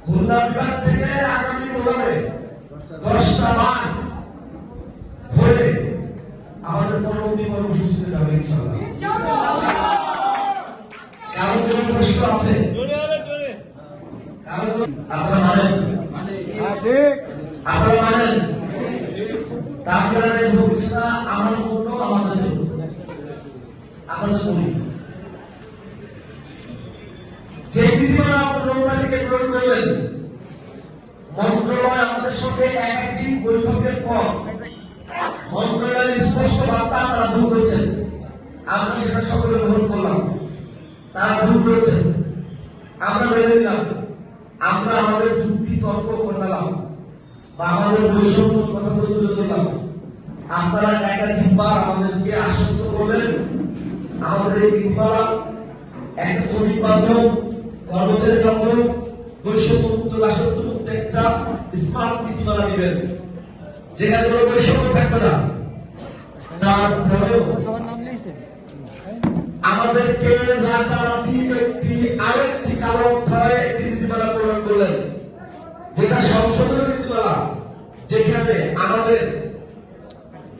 খুলনা বিভাগ থেকে আগামী প্রোগ্রামে 10টা বাস ধরে আমাদের পরবর্তী কর্মসূচিতে যাবে ইনশাআল্লাহ। কারো কোনো প্রশ্ন আছে? আপনারা মানেন? আপনারা মানেন? তারপরে বলছি না আমার জন্য আমাদের জন্য আপনাদের বলি যে নীতিমালা আপনাদেরকে প্রয়োগ করলেন, মন্ত্রণালয় আমাদের সঙ্গে একাধিক বৈঠকের পর মন্ত্রণালয়ের স্পষ্ট বার্তা তারা ভুল করেছেন। আমরা সেটা সকলে গ্রহণ করলাম, তারা ভুল করেছেন, আমরা মেনে নিলাম। আমরা আমাদের যুক্তি তর্ক করলাম বা আমাদের বৈষম্য কথা বলে তুলে ধরলাম। আপনারা একাধিকবার আমাদেরকে আশ্বস্ত করলেন আমাদের এই নীতিমালা একটা শ্রমিক বান্ধব, কর্মচারী বান্ধব, বৈষম্যমুক্ত, দাসত্বমুক্ত একটা স্মার্ট নীতিমালা দিবেন যেখানে কোনো বৈষম্য থাকবে না। তারপরেও আমাদেরকে রাতারাতি আরেকটি কালো অধ্যায়ে একটি নীতিমালা প্রণয়ন করলেন, যেটা সংশোধনের নীতিমালা, যেখানে আমাদের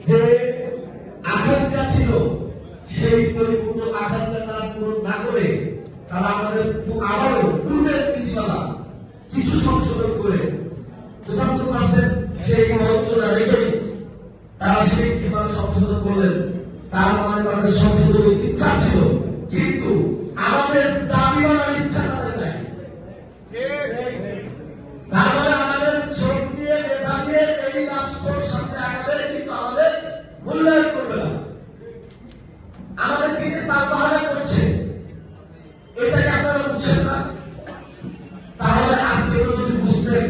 যে আকাঙ্ক্ষা ছিল সেই পরিপূর্ণ আকাঙ্ক্ষা তারা পূরণ না করে তারা আমাদের আবারও পূর্বের নীতিমালা কিছু সংশোধন করে 75% সেই মন্ত্রণা রেখেই তারা সেই নীতিমালা সংশোধন করলেন। তার মানে তাদের সংশোধনের ইচ্ছা ছিল, কিন্তু আমাদের দাবি মানার ইচ্ছা তাদের নাই। তার মানে আমাদের শ্রম দিয়ে মেধা দিয়ে এই রাষ্ট্রের সামনে আগাবে, কিন্তু আমাদের মূল্যায়ন করবে না, আমাদের পিঠে তার বাহানা করছে। এটাকে আপনারা বুঝছেন না? তাহলে আজকে যদি বুঝতেন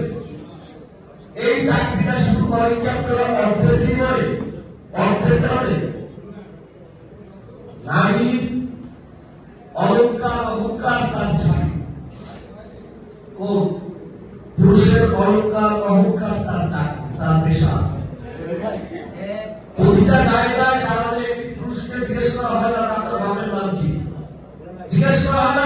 এই চাকরিটা শুরু করেন কি আপনারা অর্থের বিনিময়ে, অর্থের কারণে নারীর অলঙ্কার অহংকার তার স্বামী, কোন পুরুষের অলঙ্কার অহংকার তার চাকরি, তার পেশা। প্রতিটা জায়গায় দাঁড়ালে একটি পুরুষকে জিজ্ঞেস করা হয় না আপনার বাপের নাম কি, জিজ্ঞেস করা হয় না